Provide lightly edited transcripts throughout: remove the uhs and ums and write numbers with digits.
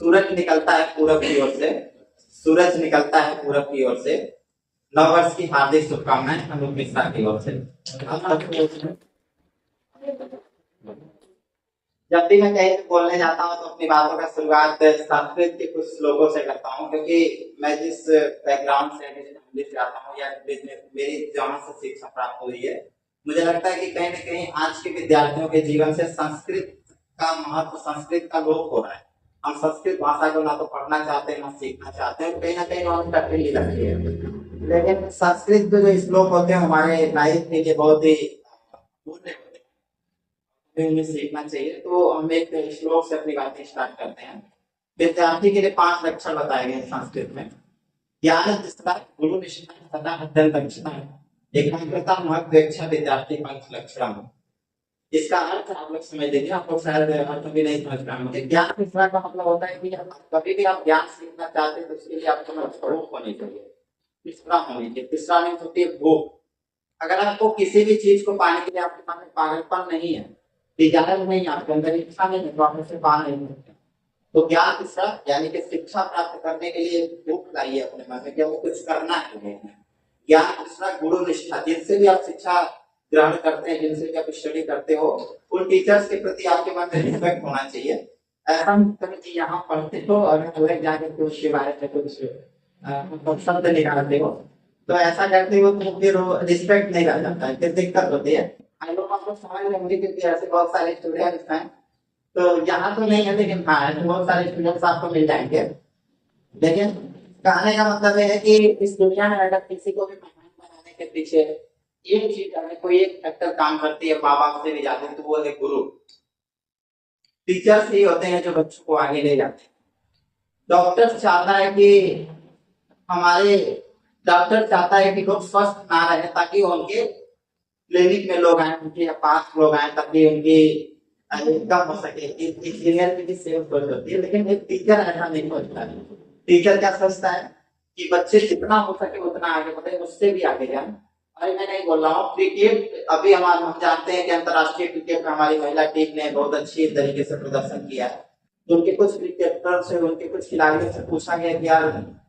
सूरज निकलता है पूरब की ओर से, सूरज निकलता है पूरब की ओर से। नववर्ष की हार्दिक शुभकामनाएं अनूप मिश्रा की ओर से। जब भी मैं कहीं बोलने जाता हूँ तो अपनी बातों का शुरुआत संस्कृत के कुछ श्लोकों से करता हूँ, क्योंकि मैं जिस बैकग्राउंड से जिस फैमिली से आता हूँ या मेरी जहाँ से शिक्षा प्राप्त हुई है, मुझे लगता है कि कहीं ना कहीं आज के विद्यार्थियों के जीवन से संस्कृत का महत्व, संस्कृत का लोप हो रहा है। हम संस्कृत भाषा को ना तो पढ़ना चाहते हैं ना सीखना चाहते हैं, कहीं ना कहीं हम कठिन लगती है। लेकिन संस्कृत के जो श्लोक होते हैं हमारे लाइफ के लिए बहुत ही मूल्य होते हैं, उन्हें सीखना चाहिए। तो हम एक श्लोक से अपनी बातें स्टार्ट करते हैं। विद्यार्थी के लिए 5 लक्षण बताए गए संस्कृत में। ज्ञान निष्ठा, गुरु निष्ठा, सदा अध्ययन दक्षता, एकाग्रता, महत्वेक्षा, विद्यार्थी 5 लक्षण। इसका अर्थ आप लोग समझ लीजिए, आप लोग शायद अर्थ भी नहीं समझ पाएंगे। ज्ञान निष्ठा का मतलब होता है कि कभी भी आप ज्ञान सीखना चाहते हैं तो उसके लिए आपको भूख होनी चाहिए, तीसरा होनी चाहिए। तीसरा नहीं होती है भूख। अगर आपको किसी भी चीज को पाने के लिए आपके पास में पागलपन नहीं है, डिजायर नहीं, आपके अंदर इच्छा नहीं है, तो आप उसे पा नहीं सकते। तो ज्ञान तीसरा यानी कि शिक्षा प्राप्त करने के लिए भूख लाइए अपने मन में, क्या वो कुछ करना है। ज्ञान तीसरा, गुरु निष्ठा, जिनसे भी आप शिक्षा ग्रहण करते हैं, जिनसे भी आप स्टडी करते हो, उन टीचर्स के प्रति आपके मन में रिस्पेक्ट होना चाहिए। ऐसा कि यहाँ पढ़ते हो और अलग जाकर के उसके बारे में कुछ शब्द निकालते हो, तो ऐसा करते हो तो फिर रिस्पेक्ट नहीं रह जाता है, फिर दिक्कत होती है। आई लोग आप लोग समझ लेंगे क्योंकि ऐसे बहुत सारे स्टूडेंट्स हैं। तो यहाँ तो नहीं है, लेकिन हाँ ऐसे बहुत सारे स्टूडेंट्स आपको मिल जाएंगे। लेकिन कहने का मतलब है कि इस दुनिया में अगर किसी को भी महान बनाने के पीछे एक चीज, अगर कोई एक फैक्टर काम करती है माँ बाप से भी ज्यादा, तो वो है गुरु। टीचर्स ही होते हैं जो बच्चों को आगे ले जाते हैं। डॉक्टर चाहता है कि हमारे डॉक्टर चाहता है कि लोग स्वस्थ ना रहे, ताकि उनके क्लिनिक में लोग आए, उनके पास लोग आए, ताकि उनकी इनकम हो सके। इंजीनियर की भी सेम सोच होती है, लेकिन एक टीचर ऐसा नहीं सोचता है। टीचर क्या सोचता है कि बच्चे जितना हो सके उतना आगे बढ़े, उससे भी आगे जाए। अरे मैं नहीं बोल रहा हूँ क्रिकेट, अभी हम जानते हैं कि अंतरराष्ट्रीय क्रिकेट में हमारी महिला टीम ने बहुत अच्छी तरीके से प्रदर्शन किया है। तो उनके कुछ क्रिकेटर से, उनके कुछ खिलाड़ियों से पूछा गया कि यार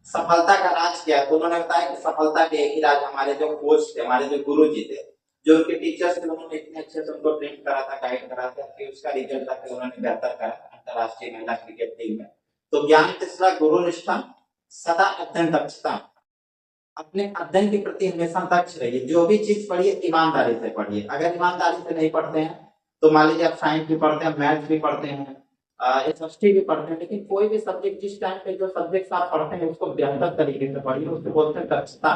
सफलता का राज क्या है, तो उन्होंने बताया कि सफलता के एक ही राज हमारे जो कोच थे, हमारे जो गुरु जी थे, जो उनके टीचर्स थे, उन्होंने इतने अच्छे से उनको ट्रेन करा था, गाइड करा था कि उसका रिजल्ट था कि उन्होंने बेहतर करा अंतरराष्ट्रीय महिला क्रिकेट टीम में। तो ज्ञान तीसरा, गुरु निष्ठा, सदा अध्ययन दक्षता, अपने अध्ययन के प्रति हमेशा दक्ष रहिए। जो भी चीज पढ़िए ईमानदारी से पढ़िए। अगर ईमानदारी से नहीं पढ़ते हैं तो मान लीजिए आप साइंस भी पढ़ते हैं, मैथ्स भी पढ़ते हैं, एसएसटी भी पढ़ते हैं, लेकिन कोई भी सब्जेक्ट जिस टाइम पे जो सब्जेक्ट आप पढ़ते हैं उसको बेहतर तरीके से पढ़िए, उसको बोलते हैं दक्षता।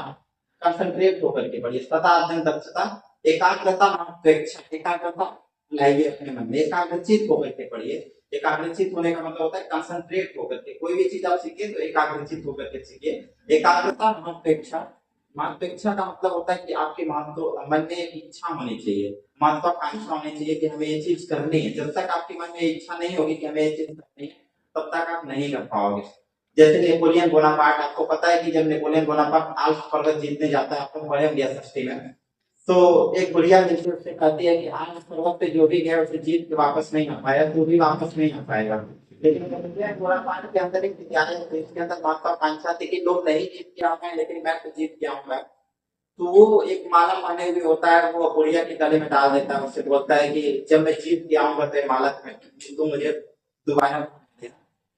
कंसंट्रेट होकर के पढ़िए। सदा अध्ययन दक्षता, एकाग्रता, अपेक्षा, एकाग्रता लाइए अपने मन में, एकाग्रचित होकर के पढ़िए। एकाग्रचित होने का मतलब होता है कंसंट्रेट होकर के। कोई भी चीज आप सीखिए तो एकाग्रचित होकर के सीखिए। एकाग्रता, महत्वेक्षा, महत्वेक्षा का मतलब होता है कि आपके मन में एक इच्छा होनी चाहिए, महत्वाकांक्षा होनी चाहिए कि हमें ये चीज करनी है। जब तक आपके मन में इच्छा नहीं होगी कि हमें ये चीज करनी है, तब तक आप नहीं कर पाओगे। जैसे नेपोलियन बोनापार्ट, आपको पता है कि जब नेपोलियन बोनापार्ट आल्प्स पर्वत जीतने जाता है, आप लोग पढ़े होंगे एसएसटी में, तो एक बुढ़िया मिलकर उससे कहती है कि आल्प्स पर्वत पे जो भी गया उसे जीत के वापस नहीं आ पाया, तू भी वापस नहीं आ पाएगा। लेकिन नेपोलियन बोनापार्ट के अंदर एक विद्यालय है, इसके अंदर महत्वाकांक्षा थी कि लोग नहीं जीत के आ पाए, लेकिन मैं तो जीत के आऊंगा। तो वो एक माला माने हुए होता है, वो बुढ़िया के गले में डाल देता है, उससे बोलता है कि जब मैं जीत के आऊंगा तो माला में तू मुझे दोबारा।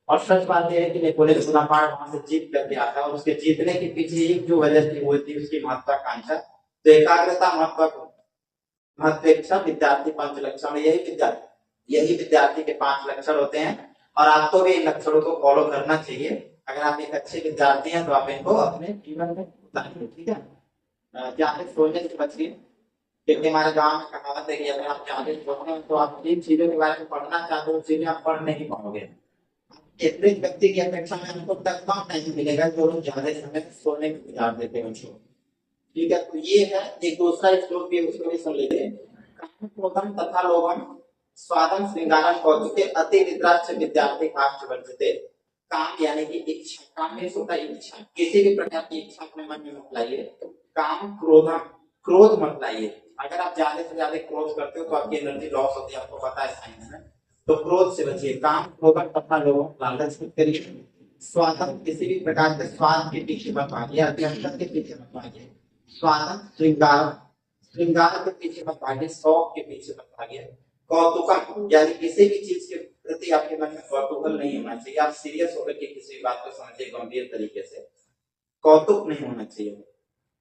और सच बात यह है कि नेपोलियन बोनापार्ट वहां से जीत करके आता है, और उसके जीतने के पीछे एक जो वजह थी वो थी उसकी महत्वाकांक्षा। तो एकाग्रता, महत्वेक्षा, विद्यार्थी 5 लक्षण, यही विद्यार्थी के 5 लक्षण होते हैं। और आपको भी इन लक्षणों को फॉलो करना चाहिए। अगर आप एक अच्छे विद्यार्थी हैं तो आप इनको अपने जीवन में उतारिए, ठीक है। ज्यादा सोचने से बचिए, क्योंकि हमारे गांव में कहावत है कि अगर आप ज्यादा सोचते हैं तो आप जिन चीजों के बारे में पढ़ना चाहते हो चीजें आप पढ़ नहीं पाओगे। एवरेज व्यक्ति की अपेक्षा में आपको कम टाइम मिलेगा जो लोग ज्यादा समय सोने में गुजार देते हैं उनको, ठीक है। तो ये है एक दूसरा श्लोक भी, उसको भी सुन लीजिए। काम क्रोधम तथा लोभम स्वादम श्रृंगारम कौतुके अति निद्राच्छ विद्यार्थी काष्ठ वर्जते। काम यानी कि इच्छा, काम में होता है इच्छा, किसी भी प्रकार की इच्छा अपने मन में मत लाइए। काम क्रोधम, क्रोध मत लाइए। अगर आप ज्यादा से ज्यादा क्रोध करते हो तो आपकी एनर्जी लॉस होती है, आपको पता है साइंस में। तो क्रोध से बचिए, काम क्रोध तथा लोगों को लालच मत करिए, स्वार्थ किसी भी प्रकार के स्वार्थ के पीछे मत भागिए, अत्यंत के पीछे मत भागिए, स्वार्थ श्रृंगार श्रृंगार के पीछे मत भागिए, शौक के पीछे मत भागिए, कौतुक यानी किसी भी चीज के प्रति आपके मन में कौतूहल नहीं होना चाहिए, आप सीरियस होकर के किसी बात को समझिए गंभीर तरीके से, कौतुक नहीं होना चाहिए।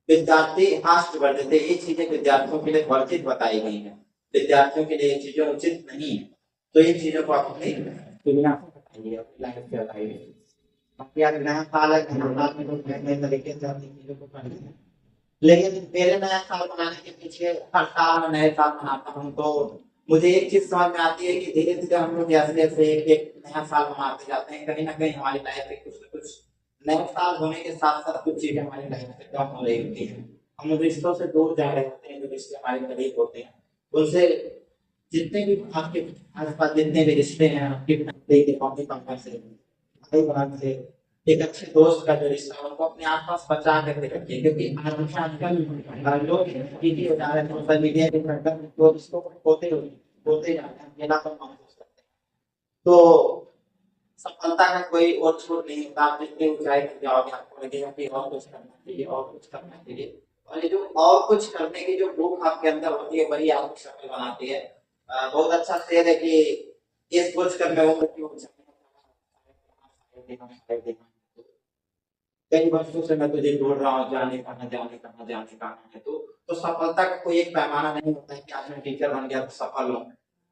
विद्यार्थी हास्य वर्जित, ये चीजें विद्यार्थियों के लिए वर्जित बताई गई हैं, विद्यार्थियों के लिए ये चीजें उचित नहीं है, तो इन चीजों को आप अपनी दुनिया को बताइए, अपनी लाइफ से बताइए। बाकी आज नया साल है, नए में लोग नए नए तरीके से अपनी चीजों को करते हैं, लेकिन मेरे नया साल मनाने के पीछे, हर साल मैं नए साल मनाता हूँ तो मुझे एक चीज समझ में आती है कि धीरे धीरे हम लोग जैसे जैसे एक नया साल मनाते जाते हैं, कहीं ना कहीं हमारी लाइफ में कुछ न कुछ नया साल होने के साथ साथ कुछ चीजें हमारी लाइफ से कम हो रही होती है, हम उन रिश्तों से दूर जा रहे होते हैं जो रिश्ते हमारे करीब होते हैं, उनसे जितने भी आपके आसपास जितने भी रिश्ते हैं, आपके फैमिली के मम्मी पापा से, भाई बहन से, एक अच्छे दोस्त का जो रिश्ता है उनको अपने आसपास बचा करके रखिए, क्योंकि आजकल लोग बिजी हो जा रहे हैं सोशल मीडिया के अंदर, तो रिश्तों को होते जा रहे हैं, अकेलापन महसूस करते हैं। तो सफलता का कोई और छोर नहीं होता, आप जितनी ऊंचाई पर जाओगे आपको लगेगा कि और कुछ करना चाहिए, और कुछ करना चाहिए, और ये जो और कुछ करने की जो भूख आपके अंदर होती है वही आपको सफल बनाती है। बहुत अच्छा शेर है कि इस कुछ करने उम्र की कई वर्षों से मैं तुझे ढूंढ रहा हूँ, जाने का न जाने का न जाने का है तो सफलता का कोई एक पैमाना नहीं होता है कि आज मैं टीचर बन गया तो सफल हूँ,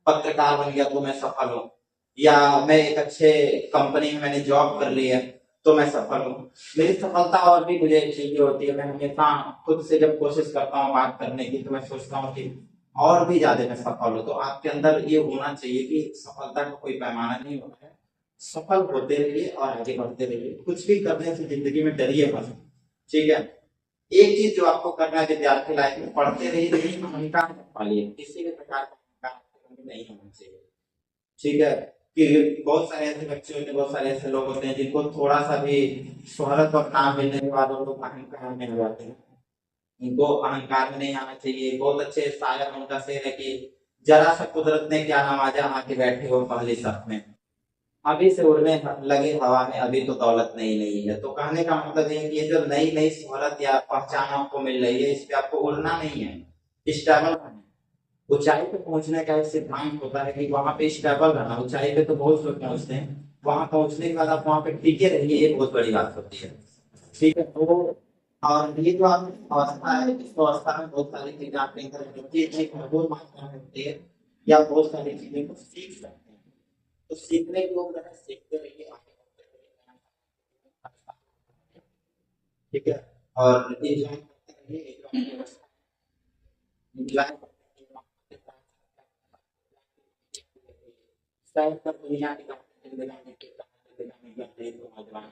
पत्रकार बन गया तो मैं सफल हूँ, या मैं एक अच्छे कंपनी में मैंने जॉब कर ली है तो मैं सफल हूँ। मेरी सफलता और भी मुझे चाहिए होती है, मैं हमेशा खुद से जब कोशिश करता हूँ बात करने की तो मैं सोचता हूँ कि और भी ज्यादा मैं सफल हूँ। तो आपके अंदर ये होना चाहिए कि सफलता का कोई पैमाना नहीं होता है, सफल होते रहिए और आगे बढ़ते रहिए, कुछ भी करने से जिंदगी में डरिए मत, ठीक है। एक चीज जो आपको करना है विद्यार्थी लाइफ में, पढ़ते रहिए लेकिन अहंकार मत पालिए, किसी भी प्रकार का अहंकार नहीं होना चाहिए, ठीक है। कि बहुत सारे ऐसे बच्चे होते हैं, बहुत सारे ऐसे लोग होते हैं जिनको थोड़ा सा भी शोहरत और नाम मिलने के बाद वो लोग अहंकार में हो जाते हैं, इनको अहंकार में नहीं आना चाहिए। बहुत अच्छे शायर उनका शेर है कि जरा सा कुदरत ने क्या नवाजा, आके बैठे हो पहली सफ में, अभी से उड़ने लगे हवा में, अभी तो दौलत नहीं नहीं है। तो कहने का मतलब ये है कि ये जो नई नई शोहरत या पहचान आपको मिल रही है, इस पे आपको उड़ना नहीं है, स्टेबल रहना है। ऊंचाई पे पहुंचने का एक सिद्धांत होता है कि वहां पे स्टेबल रहना, ऊंचाई पे तो बहुत लोग पहुंचते हैं, वहां पहुंचने के बाद आप वहां पे टिके रहिए, ये बहुत बड़ी बात होती है, ठीक है। तो और ये जो आप अवस्था है, इस अवस्था में बहुत सारी चीजें आप नहीं कर सकते, एक भरपूर मात्रा में होती है, या बहुत सारी चीजें को सीख सकते हैं। तो सीखने के लोग जरा सीखते रहिए, आगे बढ़ते रहिए, ठीक है। और एंजॉय करते रहिए, एंजॉय शायद तब दुनिया की जिंदगी को नौजवान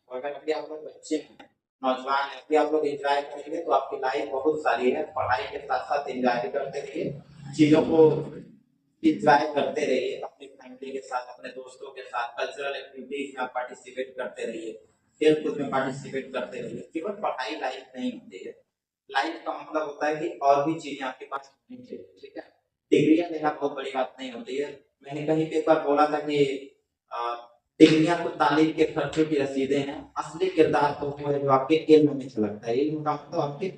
और अगर अभी आप लोग बच्चे हैं, नौजवान है, अभी आप लोग एंजॉय करेंगे तो आपकी लाइफ बहुत सारी है, पढ़ाई के साथ साथ एंजॉय करते रहिए, चीजों को एंजॉय करते रहिए, अपनी फैमिली के साथ, अपने दोस्तों के साथ कल्चरल एक्टिविटीज में पार्टिसिपेट करते रहिए, खेल कूद में पार्टिसिपेट करते रहिए। केवल पढ़ाई लाइफ नहीं होती है, लाइफ का मतलब होता है कि और भी चीजें आपके पास होनी चाहिए, ठीक है। डिग्रियां लेना बहुत बड़ी बात नहीं होती है। मैंने कहीं पे एक बार बोला था कि डिग्रियां तो तालीम के खर्चों की रसीदें हैं, असली किरदार तो वो है जो आपके इल्म में झलकता है। इल्म का मतलब आपके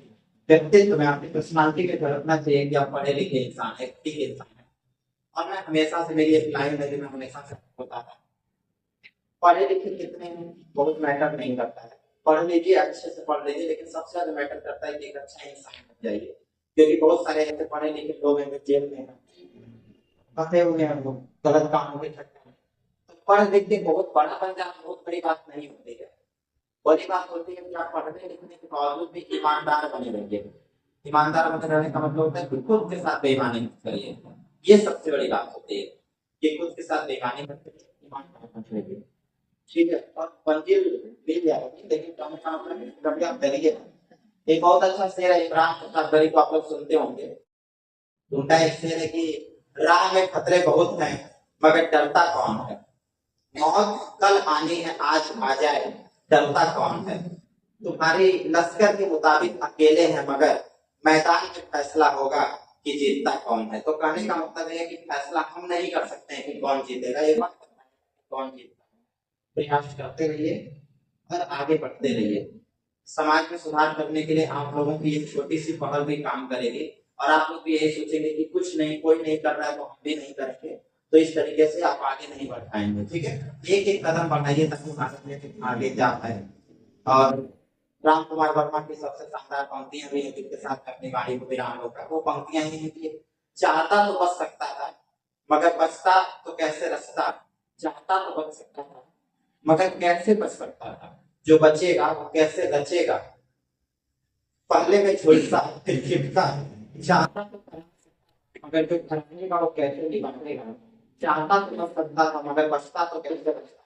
व्यक्तित्व में, आपकी पर्सनालिटी में झलकना चाहिए कि आप पढ़े लिखे इंसान है, ठीक इंसान है। और मैं हमेशा से, मेरी एक लाइन है जो मैं हमेशा से होता था, पढ़े लिखे कितने हैं बहुत मैटर नहीं करता है, पढ़ लीजिए, अच्छे से पढ़ लीजिए, लेकिन सबसे ज्यादा मैटर करता है कि एक अच्छा इंसान बन जाइए, क्योंकि बहुत सारे ऐसे पढ़े लिखे लोग हैं जो जेल में फंसे हुए हैं, लोग गलत कामों के चक्कर में। तो पढ़ लिख के बहुत बड़ा बन जाना बहुत बड़ी बात नहीं होती है, बड़ी बात होती है कि आप पढ़ने लिखने के बावजूद भी ईमानदार बने रहिए। ईमानदार बने रहने का मतलब होता है कि खुद के साथ बेईमानी मत करिए, ये सबसे बड़ी बात होती है कि खुद के साथ बेईमानी मत करिए, ईमानदार बने रहिए, ठीक है। और मंजिल मिल जाएगी, लेकिन कभी आप डरिए। एक बहुत अच्छा शेर है इमरान प्रसाद गरी को आप लोग सुनते होंगे, उनका एक शेर है कि राह में खतरे बहुत हैं मगर डरता कौन है, मौत कल आनी है आज आ जाए डरता कौन है, तुम्हारी लश्कर के मुताबिक अकेले हैं मगर मैदान में फैसला होगा कि जीतता कौन है। तो कहने का मतलब है कि फैसला हम नहीं कर सकते हैं कि कौन जीतेगा, ये बात कौन जीतता है। प्रयास करते रहिए और आगे बढ़ते रहिए। समाज में सुधार करने के लिए आप लोगों की एक छोटी सी पहल भी काम करेगी और आप लोग भी यही सोचेंगे कि कुछ नहीं, कोई नहीं कर रहा है तो हम भी नहीं करेंगे। तो इस तरीके से आप आगे नहीं बढ़ पाएंगे। ठीक है, एक एक कदम बढ़ाइए ताकि भारत में आगे जा पाए। और राम कुमार वर्मा की सबसे शानदार पंक्तियां भी हैं जिनके साथ अपनी वाणी को विराम होगा। वो पंक्तियां ही हैं कि चाहता तो बच सकता था मगर बचता तो कैसे रचता, चाहता तो बच सकता था मगर कैसे बच सकता था, जो बचेगा वो कैसे रचेगा, पहले में झुलसा फिर छिपता, चाहता तो मगर जो खरीदेगा वो कैसे निभाएगा, चाहता तो बच सकता था मगर बचता तो कैसे बचता।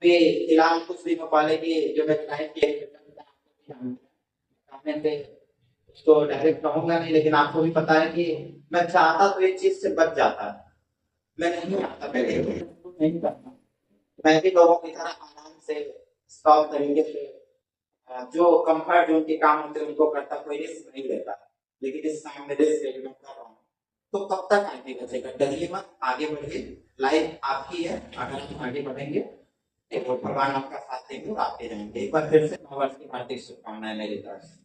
अभी फिलहाल कुछ दिनों पहले की जो मैं क्लाइंट की पे उसको डायरेक्ट कहूंगा नहीं, लेकिन आपको भी पता है कि मैं चाहता तो एक चीज से बच जाता, मैं नहीं आता पहले, नहीं करता। मैं भी लोगों की तरह आराम से स्टॉप तरीके से जो कंफर्ट जोन के काम होते हैं उनको करता, कोई रिस्क नहीं लेता। लेकिन इस समय में रिस्क लेके मैं कर रहा हूँ। तो कब तक आगे बचेगा, डरिए मत, आगे बढ़िए। लाइफ आपकी है, अगर आप आगे बढ़ेंगे तो भगवान आपका साथ देंगे और आते रहेंगे। एक बार फिर से नववर्ष की हार्दिक शुभकामनाएं मेरी तरफ से।